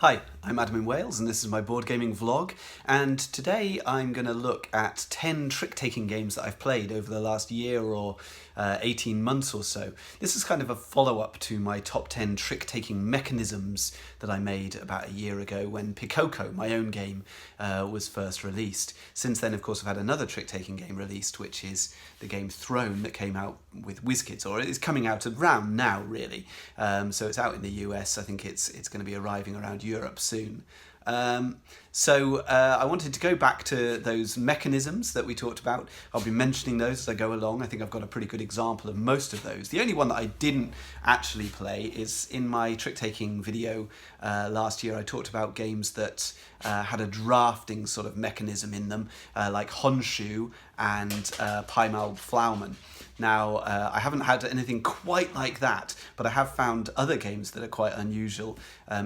Hi, I'm Adam in Wales and this is my board gaming vlog, and today I'm going to look at 10 trick-taking games that I've played over the last year or 18 months or so. This is kind of a follow-up to my top 10 trick-taking mechanisms that I made about a year ago when Pikoko, my own game, was first released. Since then, of course, I've had another trick-taking game released, which is the game Throne that came out with WizKids, or it's coming out around now, really. So it's out in the US. I think it's going to be arriving around Europe soon. I wanted to go back to those mechanisms that we talked about. I'll be mentioning those as I go along. I think I've got a pretty good example of most of those. The only one that I didn't actually play is in my trick-taking video last year. I talked about games that had a drafting sort of mechanism in them, like Honshu and Paimal Flauman. Now, I haven't had anything quite like that, but I have found other games that are quite unusual,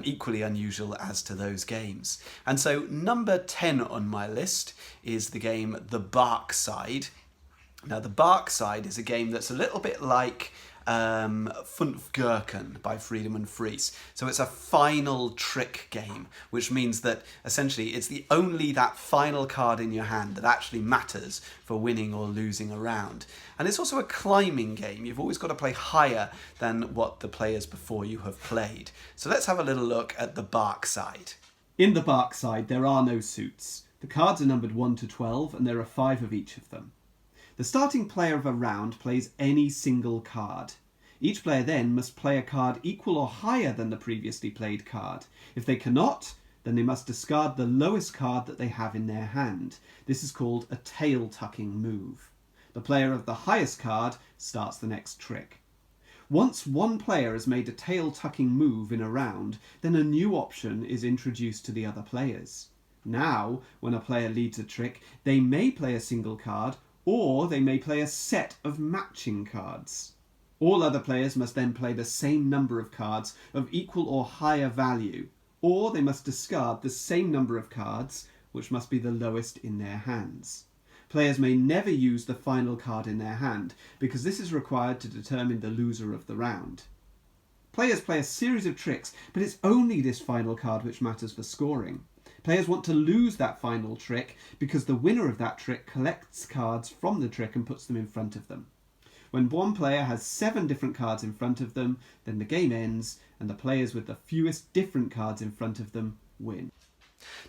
equally unusual as to those games. And so number 10 on my list is the game The Bark Side. Now, The Bark Side is a game that's a little bit like Fünf Gurken by Friedemann Fries. So it's a final trick game, which means that essentially it's only that final card in your hand that actually matters for winning or losing a round. And it's also a climbing game. You've always got to play higher than what the players before you have played. So let's have a little look at The Bark Side. In The Bark Side, there are no suits. The cards are numbered 1 to 12 and there are 5 of each of them. The starting player of a round plays any single card. Each player then must play a card equal or higher than the previously played card. If they cannot, then they must discard the lowest card that they have in their hand. This is called a tail-tucking move. The player of the highest card starts the next trick. Once one player has made a tail-tucking move in a round, then a new option is introduced to the other players. Now, when a player leads a trick, they may play a single card, or they may play a set of matching cards. All other players must then play the same number of cards of equal or higher value, or they must discard the same number of cards, which must be the lowest in their hands. Players may never use the final card in their hand, because this is required to determine the loser of the round. Players play a series of tricks, but it's only this final card which matters for scoring. Players want to lose that final trick because the winner of that trick collects cards from the trick and puts them in front of them. When one player has 7 different cards in front of them, then the game ends and the players with the fewest different cards in front of them win.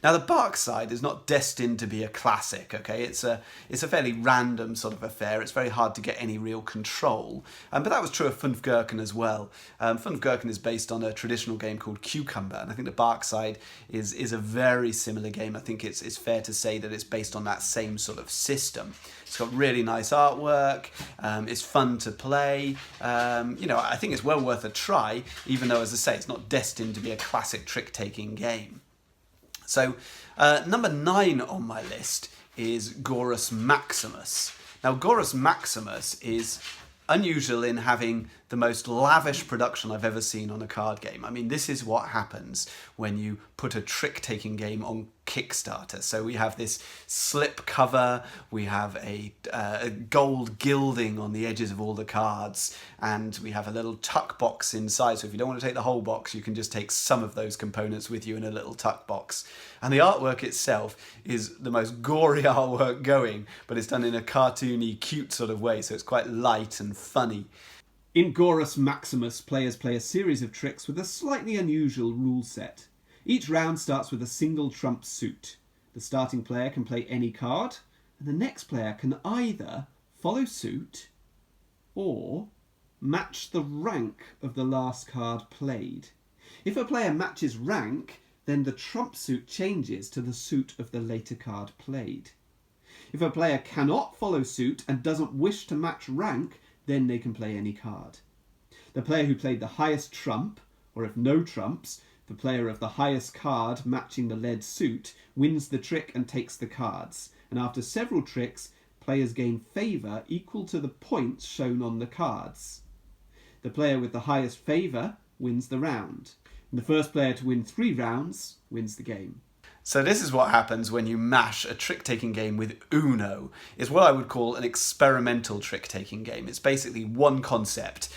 Now, The Bark Side is not destined to be a classic, okay? It's a fairly random sort of affair. It's very hard to get any real control. But that was true of Fünf Gurken as well. Fünf Gurken is based on a traditional game called Cucumber, and I think The Bark Side is a very similar game. I think it's fair to say that it's based on that same sort of system. It's got really nice artwork, it's fun to play. I think it's well worth a try, even though, as I say, it's not destined to be a classic trick-taking game. So, number 9 on my list is Goris Maximus. Now, Goris Maximus is unusual in having the most lavish production I've ever seen on a card game. I mean, this is what happens when you put a trick-taking game on Kickstarter. So we have this slip cover, we have a gold gilding on the edges of all the cards, and we have a little tuck box inside. So if you don't want to take the whole box, you can just take some of those components with you in a little tuck box. And the artwork itself is the most gory artwork going, but it's done in a cartoony, cute sort of way, so it's quite light and funny. In Goris Maximus, players play a series of tricks with a slightly unusual rule set. Each round starts with a single trump suit. The starting player can play any card, and the next player can either follow suit or match the rank of the last card played. If a player matches rank, then the trump suit changes to the suit of the later card played. If a player cannot follow suit and doesn't wish to match rank, then they can play any card. The player who played the highest trump, or if no trumps, the player of the highest card matching the led suit, wins the trick and takes the cards. And after several tricks, players gain favour equal to the points shown on the cards. The player with the highest favour wins the round. And the first player to win 3 rounds wins the game. So this is what happens when you mash a trick-taking game with Uno. It's what I would call an experimental trick-taking game. It's basically one concept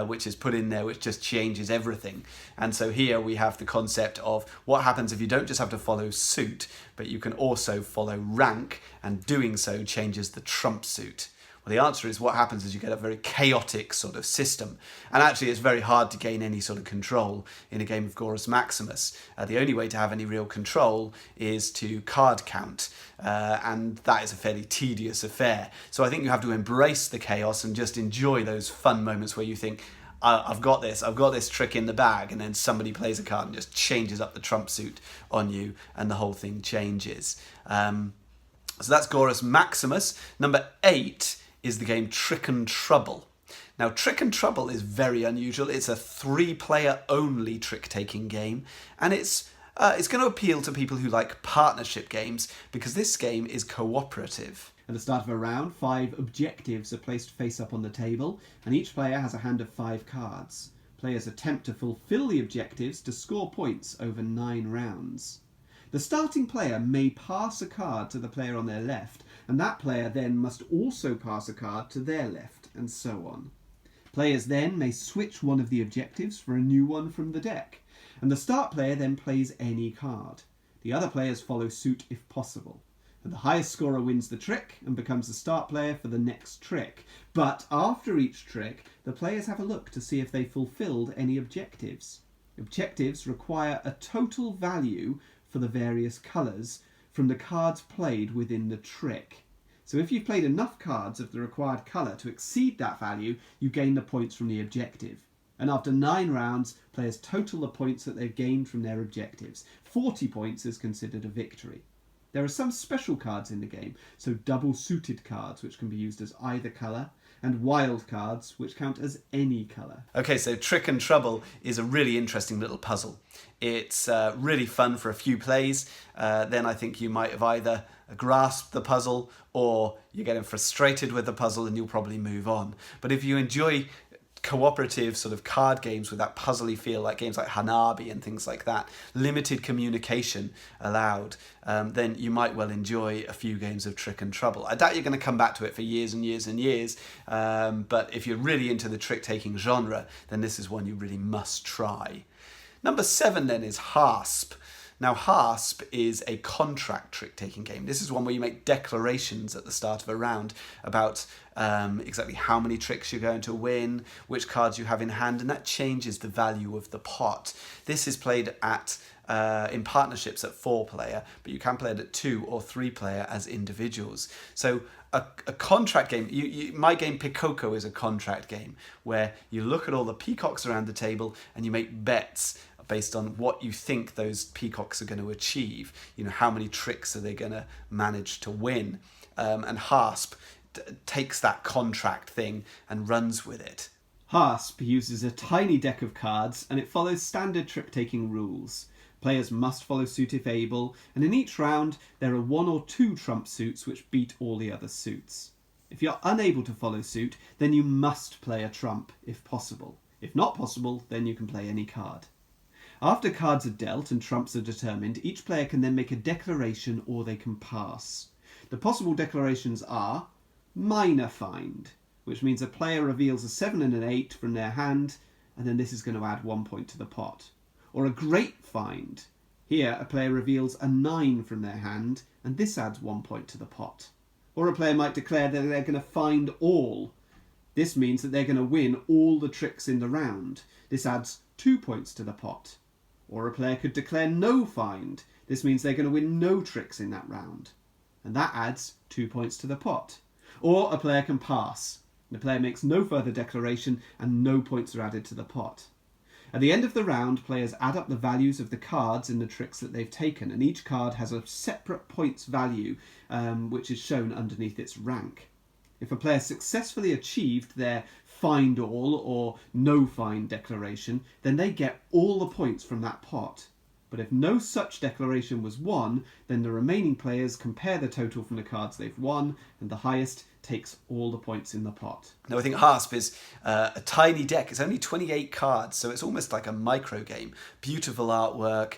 which is put in there which just changes everything. And so here we have the concept of what happens if you don't just have to follow suit, but you can also follow rank, and doing so changes the trump suit. Well, the answer is what happens is you get a very chaotic sort of system. And actually, it's very hard to gain any sort of control in a game of Goris Maximus. The only way to have any real control is to card count. And that is a fairly tedious affair. So I think you have to embrace the chaos and just enjoy those fun moments where you think, I've got this trick in the bag, and then somebody plays a card and just changes up the trump suit on you, and the whole thing changes. So that's Goris Maximus. Number 8 is the game Trick and Trouble. Now, Trick and Trouble is very unusual. It's a 3-player only trick-taking game, and it's going to appeal to people who like partnership games because this game is cooperative. At the start of a round, 5 objectives are placed face up on the table, and each player has a hand of 5 cards. Players attempt to fulfill the objectives to score points over 9 rounds. The starting player may pass a card to the player on their left, and that player then must also pass a card to their left, and so on. Players then may switch one of the objectives for a new one from the deck, and the start player then plays any card. The other players follow suit if possible, and the highest scorer wins the trick and becomes the start player for the next trick. But after each trick, the players have a look to see if they fulfilled any objectives. Objectives require a total value for the various colours from the cards played within the trick. So if you've played enough cards of the required colour to exceed that value, you gain the points from the objective. And after 9 rounds, players total the points that they've gained from their objectives. 40 points is considered a victory. There are some special cards in the game, so double-suited cards, which can be used as either colour, and wild cards, which count as any colour. Okay, so Trick and Trouble is a really interesting little puzzle. It's really fun for a few plays. Then I think you might have either grasped the puzzle or you're getting frustrated with the puzzle and you'll probably move on. But if you enjoy cooperative sort of card games with that puzzly feel, like games like Hanabi and things like that, limited communication allowed, then you might well enjoy a few games of Trick and Trouble. I doubt you're going to come back to it for years and years and years, but if you're really into the trick-taking genre, then this is one you really must try. Number 7 then is Hasp. Now, Hasp is a contract trick-taking game. This is one where you make declarations at the start of a round about exactly how many tricks you're going to win, which cards you have in hand, and that changes the value of the pot. This is played at in partnerships at 4-player, but you can play it at 2 or 3-player as individuals. So a contract game, my game Pikoko is a contract game where you look at all the peacocks around the table and you make bets based on what you think those peacocks are going to achieve. You know, how many tricks are they going to manage to win? And Hasp takes that contract thing and runs with it. Hasp uses a tiny deck of cards, and it follows standard trick-taking rules. Players must follow suit if able, and in each round there are 1 or 2 trump suits which beat all the other suits. If you're unable to follow suit, then you must play a trump if possible. If not possible, then you can play any card. After cards are dealt and trumps are determined, each player can then make a declaration or they can pass. The possible declarations are minor find, which means a player reveals a 7 and an 8 from their hand, and then this is going to add 1 point to the pot. Or a great find. Here, a player reveals a 9 from their hand, and this adds 1 point to the pot. Or a player might declare that they're going to find all. This means that they're going to win all the tricks in the round. This adds 2 points to the pot. Or a player could declare no find. This means they're going to win no tricks in that round. And that adds 2 points to the pot. Or a player can pass. The player makes no further declaration and no points are added to the pot. At the end of the round, players add up the values of the cards in the tricks that they've taken, and each card has a separate points value, which is shown underneath its rank. If a player successfully achieved their find all or no find declaration, then they get all the points from that pot. But if no such declaration was won, then the remaining players compare the total from the cards they've won, and the highest takes all the points in the pot. Now, I think Hasp is a tiny deck. It's only 28 cards, so it's almost like a micro game. Beautiful artwork,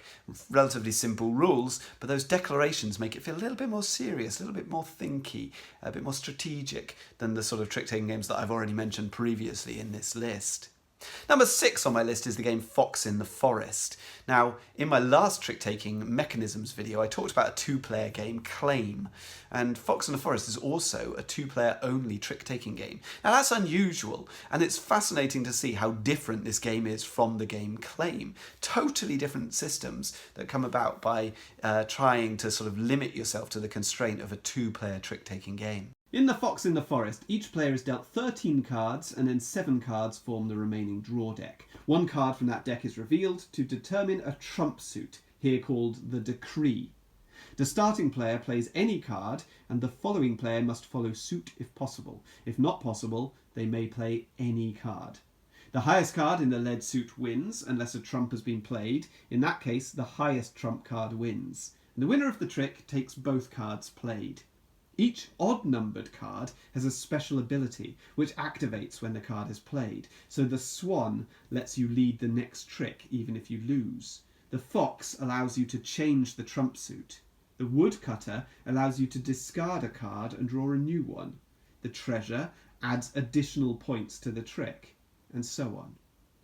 relatively simple rules, but those declarations make it feel a little bit more serious, a little bit more thinky, a bit more strategic than the sort of trick-taking games that I've already mentioned previously in this list. Number 6 on my list is the game Fox in the Forest. Now, in my last trick-taking mechanisms video, I talked about a 2-player game, Claim, and Fox in the Forest is also a 2-player only trick-taking game. Now, that's unusual, and it's fascinating to see how different this game is from the game Claim. Totally different systems that come about by trying to sort of limit yourself to the constraint of a 2-player trick-taking game. In the Fox in the Forest, each player is dealt 13 cards, and then 7 cards form the remaining draw deck. One card from that deck is revealed to determine a trump suit, here called the Decree. The starting player plays any card, and the following player must follow suit if possible. If not possible, they may play any card. The highest card in the led suit wins, unless a trump has been played. In that case, the highest trump card wins. And the winner of the trick takes both cards played. Each odd-numbered card has a special ability, which activates when the card is played. So the Swan lets you lead the next trick, even if you lose. The Fox allows you to change the trump suit. The Woodcutter allows you to discard a card and draw a new one. The Treasure adds additional points to the trick, and so on.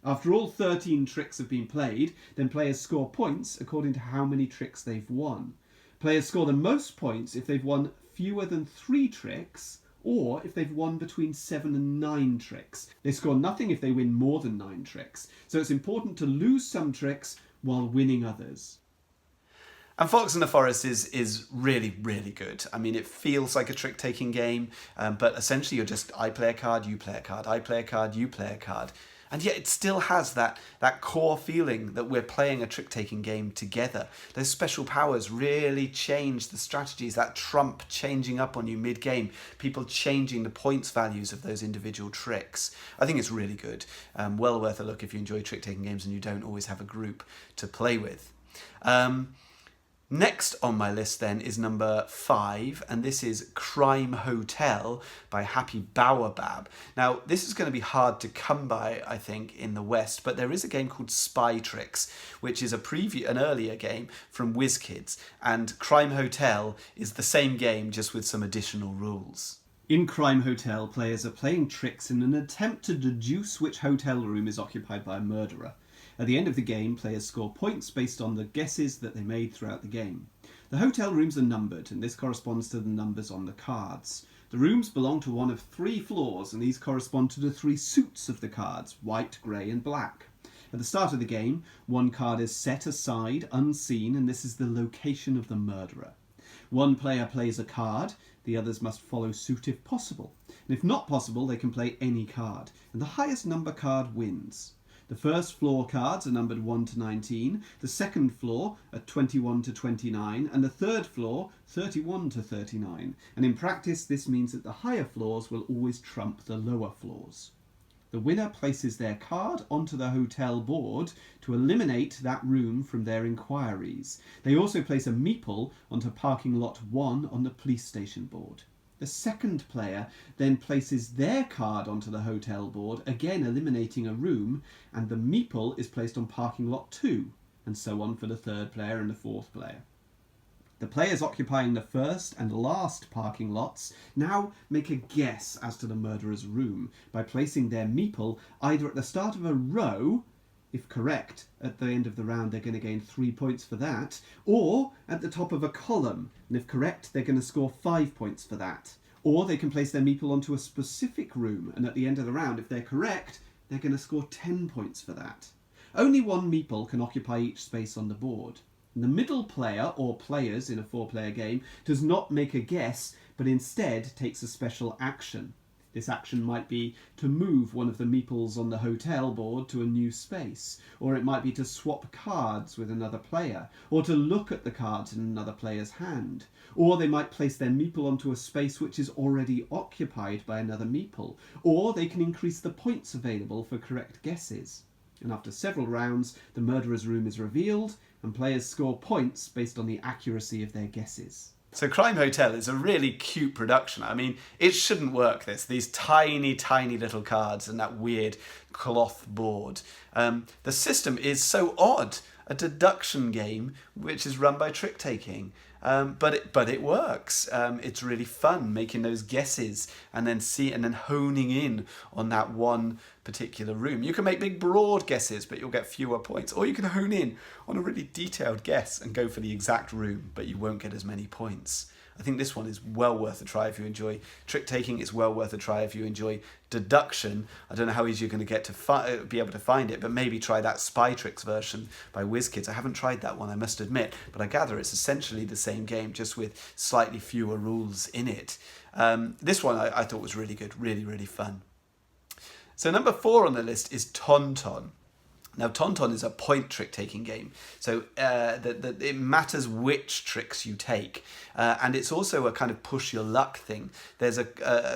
After all 13 tricks have been played, then players score points according to how many tricks they've won. Players score the most points if they've won fewer than 3 tricks, or if they've won between 7 and 9 tricks. They score nothing if they win more than 9 tricks, so it's important to lose some tricks while winning others. And Fox in the Forest is really, really good. I mean, it feels like a trick-taking game, but essentially you're just, I play a card, you play a card, I play a card, you play a card. And yet it still has that core feeling that we're playing a trick-taking game together. Those special powers really change the strategies, that trump changing up on you mid-game, people changing the points values of those individual tricks. I think it's really good. Well worth a look if you enjoy trick-taking games and you don't always have a group to play with. Next on my list then is number 5, and this is Crime Hotel by Happy Baobab. Now, this is going to be hard to come by, I think, in the West, but there is a game called Spy Tricks, which is an earlier game from WizKids, and Crime Hotel is the same game, just with some additional rules. In Crime Hotel, players are playing tricks in an attempt to deduce which hotel room is occupied by a murderer. At the end of the game, players score points based on the guesses that they made throughout the game. The hotel rooms are numbered, and this corresponds to the numbers on the cards. The rooms belong to one of 3 floors, and these correspond to the 3 suits of the cards, white, grey and black. At the start of the game, one card is set aside, unseen, and this is the location of the murderer. One player plays a card, the others must follow suit if possible. And if not possible, they can play any card, and the highest number card wins. The first floor cards are numbered 1 to 19, the second floor are 21 to 29, and the third floor 31 to 39. And in practice, this means that the higher floors will always trump the lower floors. The winner places their card onto the hotel board to eliminate that room from their inquiries. They also place a meeple onto parking lot 1 on the police station board. The second player then places their card onto the hotel board, again eliminating a room, and the meeple is placed on parking lot 2, and so on for the third player and the fourth player. The players occupying the first and last parking lots now make a guess as to the murderer's room by placing their meeple either at the start of a row. If correct, at the end of the round they're going to gain 3 points for that, or at the top of a column, and if correct they're going to score 5 points for that. Or they can place their meeple onto a specific room, and at the end of the round, if they're correct, they're going to score 10 points for that. Only one meeple can occupy each space on the board. And the middle player, or players in a 4-player game, does not make a guess, but instead takes a special action. This action might be to move one of the meeples on the hotel board to a new space, or it might be to swap cards with another player, or to look at the cards in another player's hand, or they might place their meeple onto a space which is already occupied by another meeple, or they can increase the points available for correct guesses. And after several rounds, the murderer's room is revealed, and players score points based on the accuracy of their guesses. So Crime Hotel is a really cute production. I mean, it shouldn't work, these tiny, tiny little cards and that weird cloth board. The system is so odd. A deduction game which is run by trick taking. But it works. It's really fun making those guesses and then honing in on that one particular room. You can make big broad guesses, but you'll get fewer points. Or you can hone in on a really detailed guess and go for the exact room, but you won't get as many points. I think this one is well worth a try if you enjoy trick taking. It's well worth a try if you enjoy deduction. I don't know how easy you're going to get to be able to find it, but maybe try that Spy Tricks version by WizKids. I haven't tried that one, I must admit, but I gather it's essentially the same game, just with slightly fewer rules in it. This one I thought was really good, really, really fun. So number 4 on the list is Taunton. Now, Taunton is a point trick-taking game, so it matters which tricks you take, and it's also a kind of push-your-luck thing. There's a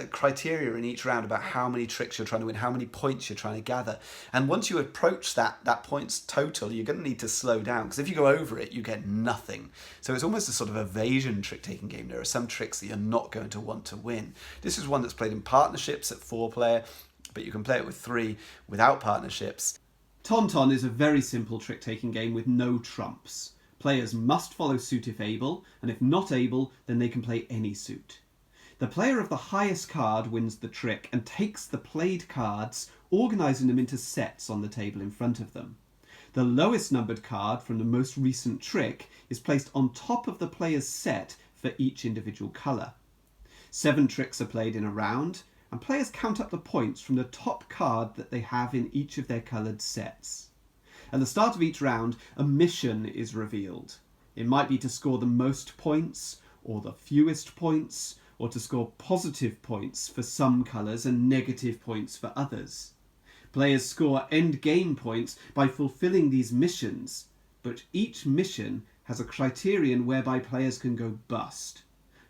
criteria in each round about how many tricks you're trying to win, how many points you're trying to gather, and once you approach that points total, you're going to need to slow down, because if you go over it, you get nothing. So it's almost a sort of evasion trick-taking game. There are some tricks that you're not going to want to win. This is one that's played in partnerships at 4-player, but you can play it with 3 without partnerships. Taunton is a very simple trick-taking game with no trumps. Players must follow suit if able, and if not able, then they can play any suit. The player of the highest card wins the trick and takes the played cards, organising them into sets on the table in front of them. The lowest numbered card from the most recent trick is placed on top of the player's set for each individual colour. 7 tricks are played in a round, and players count up the points from the top card that they have in each of their coloured sets. At the start of each round, a mission is revealed. It might be to score the most points, or the fewest points, or to score positive points for some colours and negative points for others. Players score end game points by fulfilling these missions, but each mission has a criterion whereby players can go bust.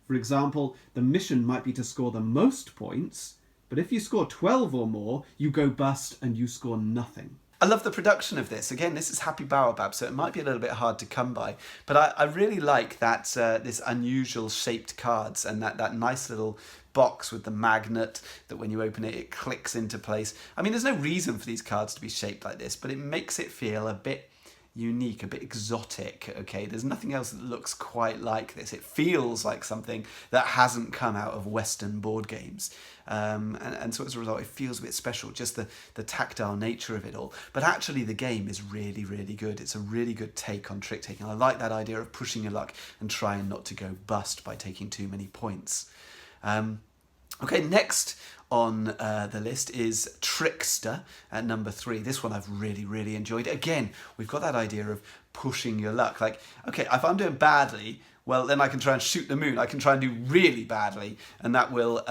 For example, the mission might be to score the most points, but if you score 12 or more, you go bust and you score nothing. I love the production of this. Again, this is Happy Baobab, so it might be a little bit hard to come by, but I really like that this unusual shaped cards and that nice little box with the magnet that when you open it, it clicks into place. I mean, there's no reason for these cards to be shaped like this, but it makes it feel a bit unique, a bit exotic, okay? There's nothing else that looks quite like this. It feels like something that hasn't come out of Western board games. And so as a result, it feels a bit special, just the tactile nature of it all. But actually, the game is really, really good. It's a really good take on trick-taking. I like that idea of pushing your luck and trying not to go bust by taking too many points. Okay, next on the list is Trickster at number 3. This one I've really, really enjoyed. Again, we've got that idea of pushing your luck. Like, okay, if I'm doing badly, well, then I can try and shoot the moon. I can try and do really badly, and that will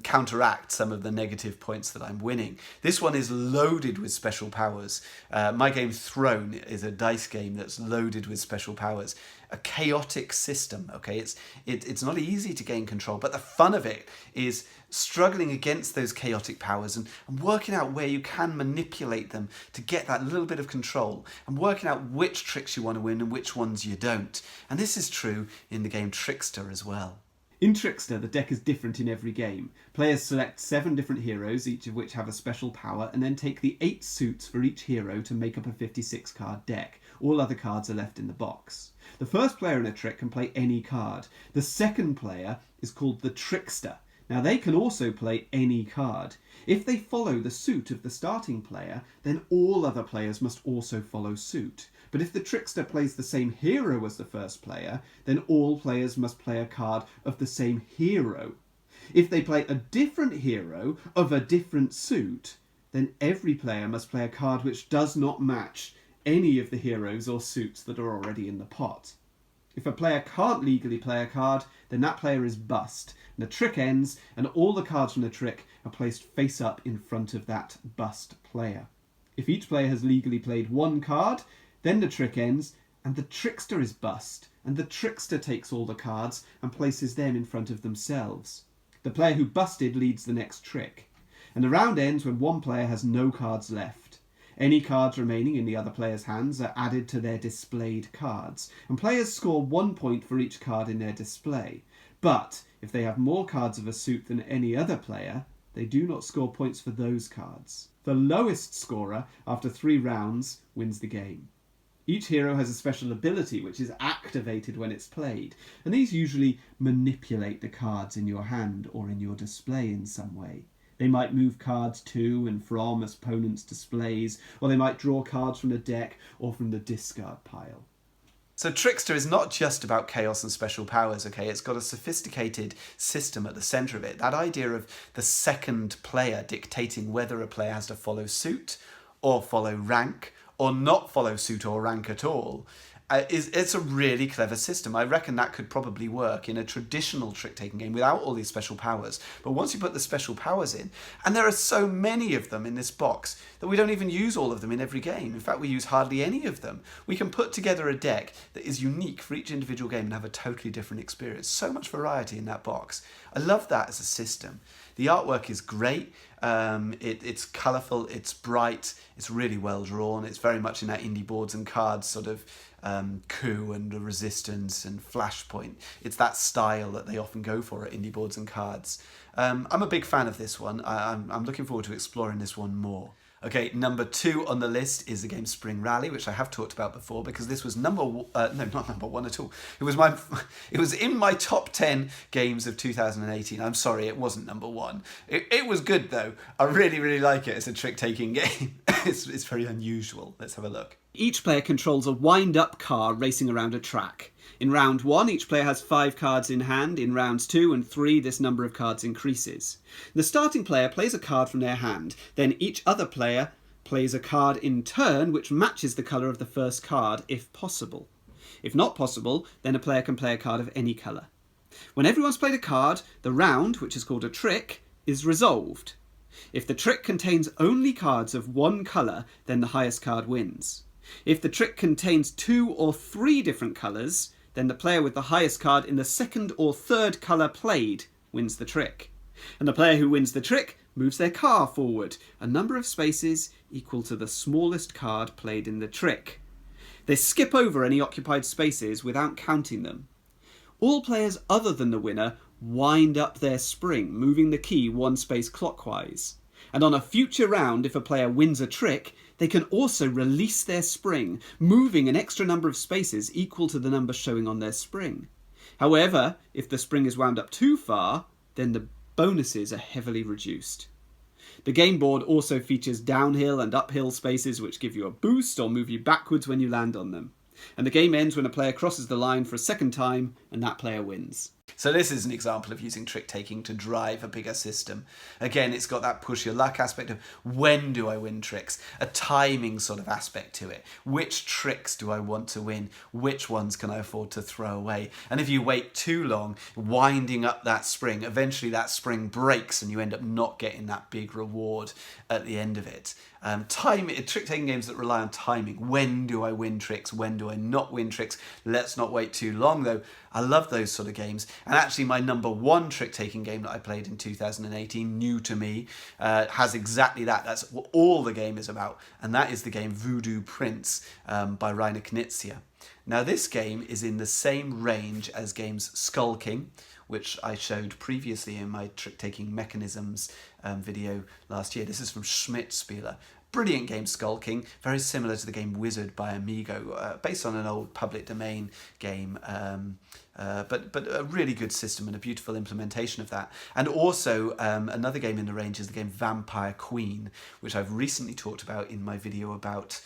counteract some of the negative points that I'm winning. This one is loaded with special powers. My game Throne is a dice game that's loaded with special powers. A chaotic system, okay? It's not easy to gain control, but the fun of it is struggling against those chaotic powers and working out where you can manipulate them to get that little bit of control and working out which tricks you want to win and which ones you don't. And this is true in the game Trickster as well. In Trickster, the deck is different in every game. Players select 7 different heroes, each of which have a special power, and then take the 8 suits for each hero to make up a 56-card deck. All other cards are left in the box. The first player in a trick can play any card. The second player is called the Trickster. Now, they can also play any card. If they follow the suit of the starting player, then all other players must also follow suit. But if the Trickster plays the same hero as the first player, then all players must play a card of the same hero. If they play a different hero of a different suit, then every player must play a card which does not match any of the heroes or suits that are already in the pot. If a player can't legally play a card, then that player is bust, and the trick ends, and all the cards from the trick are placed face up in front of that bust player. If each player has legally played one card, then the trick ends, and the Trickster is bust, and the Trickster takes all the cards and places them in front of themselves. The player who busted leads the next trick, and the round ends when one player has no cards left. Any cards remaining in the other player's hands are added to their displayed cards, and players score 1 point for each card in their display. But if they have more cards of a suit than any other player, they do not score points for those cards. The lowest scorer, after 3 rounds, wins the game. Each hero has a special ability which is activated when it's played, and these usually manipulate the cards in your hand or in your display in some way. They might move cards to and from opponents' displays, or they might draw cards from the deck or from the discard pile. So Trickster is not just about chaos and special powers, okay? It's got a sophisticated system at the centre of it. That idea of the second player dictating whether a player has to follow suit or follow rank or not follow suit or rank at all, it's a really clever system. I reckon that could probably work in a traditional trick-taking game without all these special powers. But once you put the special powers in, and there are so many of them in this box that we don't even use all of them in every game. In fact, we use hardly any of them. We can put together a deck that is unique for each individual game and have a totally different experience. So much variety in that box. I love that as a system. The artwork is great. It's colourful, it's bright, it's really well drawn. It's very much in that indie boards and cards sort of coup and resistance and flashpoint. It's that style that they often go for at indie boards and cards. I'm a big fan of this one. I'm looking forward to exploring this one more. Okay, number 2 on the list is the game Spring Rally, which I have talked about before because this was not number 1 at all. It was in my top 10 games of 2018. I'm sorry, it wasn't number 1. It was good though. I really, really like it as a trick-taking game. It's very unusual. Let's have a look. Each player controls a wind-up car racing around a track. In round 1, each player has 5 cards in hand. In rounds 2 and 3, this number of cards increases. The starting player plays a card from their hand. Then each other player plays a card in turn which matches the colour of the first card, if possible. If not possible, then a player can play a card of any colour. When everyone's played a card, the round, which is called a trick, is resolved. If the trick contains only cards of one colour, then the highest card wins. If the trick contains 2 or 3 different colours, then the player with the highest card in the second or third colour played wins the trick. And the player who wins the trick moves their car forward, a number of spaces equal to the smallest card played in the trick. They skip over any occupied spaces without counting them. All players other than the winner wind up their spring, moving the key 1 space clockwise. And on a future round, if a player wins a trick, they can also release their spring, moving an extra number of spaces equal to the number showing on their spring. However, if the spring is wound up too far, then the bonuses are heavily reduced. The game board also features downhill and uphill spaces which give you a boost or move you backwards when you land on them. And the game ends when a player crosses the line for a second time, and that player wins. So this is an example of using trick-taking to drive a bigger system. Again, it's got that push your luck aspect of when do I win tricks? A timing sort of aspect to it. Which tricks do I want to win? Which ones can I afford to throw away? And if you wait too long, winding up that spring, eventually that spring breaks and you end up not getting that big reward at the end of it. Trick-taking games that rely on timing. When do I win tricks? When do I not win tricks? Let's not wait too long though. I love those sort of games. And actually my number 1 trick-taking game that I played in 2018, new to me, has exactly that. That's what all the game is about. And that is the game Voodoo Prince by Reiner Knizia. Now this game is in the same range as games Skull King, which I showed previously in my trick-taking mechanisms video last year. This is from Schmidt-Spieler. Brilliant game, Skull King, very similar to the game Wizard by Amigo, based on an old public domain game, but a really good system and a beautiful implementation of that. And also another game in the range is the game Vampire Queen, which I've recently talked about in my video about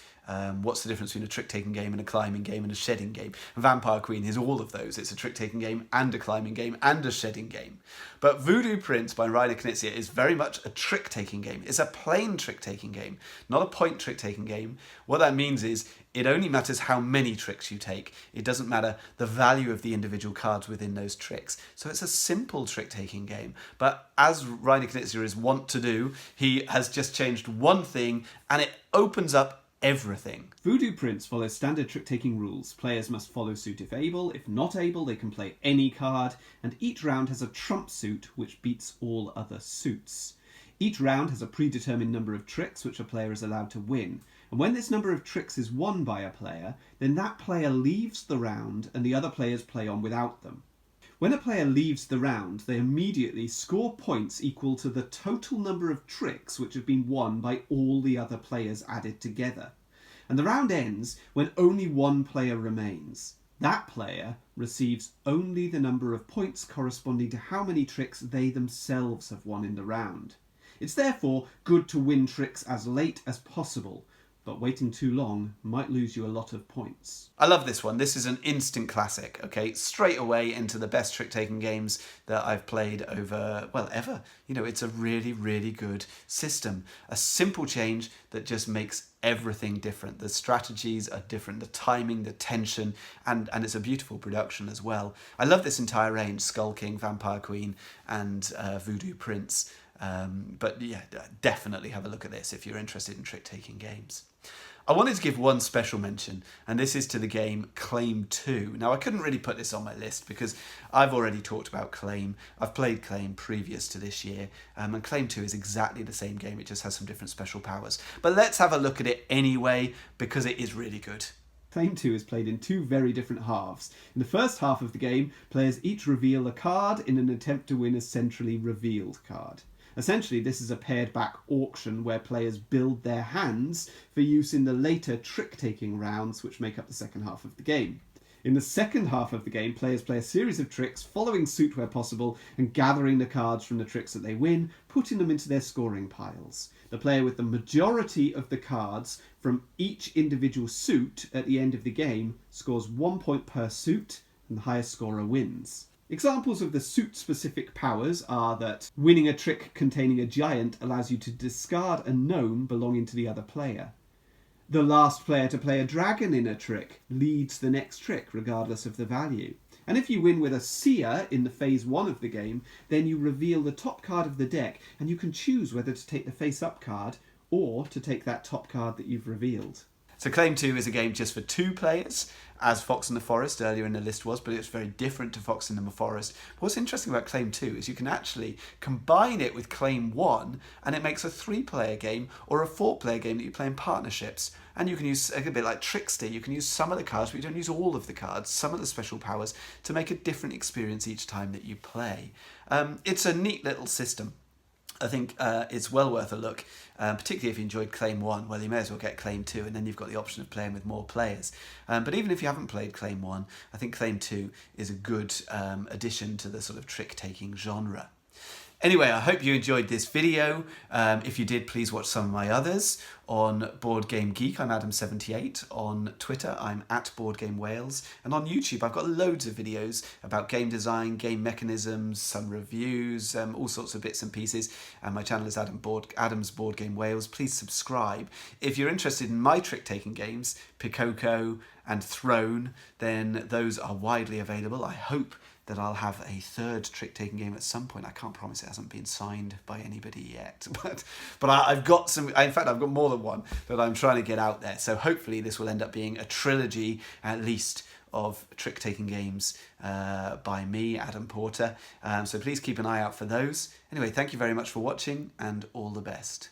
what's the difference between a trick-taking game and a climbing game and a shedding game. Vampire Queen is all of those. It's a trick-taking game and a climbing game and a shedding game. But Voodoo Prince by Reiner Knizia is very much a trick-taking game. It's a plain trick-taking game, not a point trick-taking game. What that means is it only matters how many tricks you take. It doesn't matter the value of the individual cards within those tricks. So it's a simple trick-taking game. But as Reiner Knizia is wont to do, he has just changed one thing and it opens up everything. Voodoo Prince follows standard trick-taking rules. Players must follow suit if able. If not able, they can play any card, and each round has a trump suit which beats all other suits. Each round has a predetermined number of tricks which a player is allowed to win, And when this number of tricks is won by a player, then that player leaves the round and the other players play on without them. When a player leaves the round, they immediately score points equal to the total number of tricks which have been won by all the other players added together. And the round ends when only one player remains. That player receives only the number of points corresponding to how many tricks they themselves have won in the round. It's therefore good to win tricks as late as possible, but waiting too long might lose you a lot of points. I love this one. This is an instant classic, okay? Straight away into the best trick-taking games that I've played over, well, ever. You know, it's a really, really good system. A simple change that just makes everything different. The strategies are different, the timing, the tension, and it's a beautiful production as well. I love this entire range, Skull King, Vampire Queen, and Voodoo Prince. But yeah, definitely have a look at this if you're interested in trick-taking games. I wanted to give one special mention, and this is to the game Claim 2. Now, I couldn't really put this on my list because I've already talked about Claim. I've played Claim previous to this year, and Claim 2 is exactly the same game. It just has some different special powers. But let's have a look at it anyway, because it is really good. Claim 2 is played in two very different halves. In the first half of the game, players each reveal a card in an attempt to win a centrally revealed card. Essentially, this is a pared back auction where players build their hands for use in the later trick-taking rounds which make up the second half of the game. In the second half of the game, players play a series of tricks, following suit where possible and gathering the cards from the tricks that they win, putting them into their scoring piles. The player with the majority of the cards from each individual suit at the end of the game scores 1 point per suit, and the highest scorer wins. Examples of the suit-specific powers are that winning a trick containing a giant allows you to discard a gnome belonging to the other player. The last player to play a dragon in a trick leads the next trick, regardless of the value. And if you win with a seer in the phase 1 of the game, then you reveal the top card of the deck, and you can choose whether to take the face-up card or to take that top card that you've revealed. So Claim 2 is a game just for 2 players, as Fox and the Forest earlier in the list was, but it's very different to Fox and the Forest. But what's interesting about Claim 2 is you can actually combine it with Claim 1, and it makes a 3-player game or a 4-player game that you play in partnerships. And you can use, a bit like Trickster, you can use some of the cards, but you don't use all of the cards, some of the special powers, to make a different experience each time that you play. It's a neat little system. I think it's well worth a look, particularly if you enjoyed Claim 1. Well, you may as well get Claim 2, and then you've got the option of playing with more players. But even if you haven't played Claim 1, I think Claim 2 is a good addition to the sort of trick-taking genre. Anyway, I hope you enjoyed this video. If you did, please watch some of my others. On Board Game Geek, I'm Adam78. On Twitter, I'm @BoardGameWales. And on YouTube, I've got loads of videos about game design, game mechanisms, some reviews, all sorts of bits and pieces. And my channel is Adam's Board Game Wales. Please subscribe. If you're interested in my trick-taking games, Pikoko and Throne, then those are widely available. I hope that I'll have a third trick-taking game at some point. I can't promise it hasn't been signed by anybody yet, but I've got some. In fact, I've got more than one that I'm trying to get out there. So hopefully this will end up being a trilogy, at least, of trick-taking games by me, Adam Porter. So please keep an eye out for those. Anyway, thank you very much for watching, and all the best.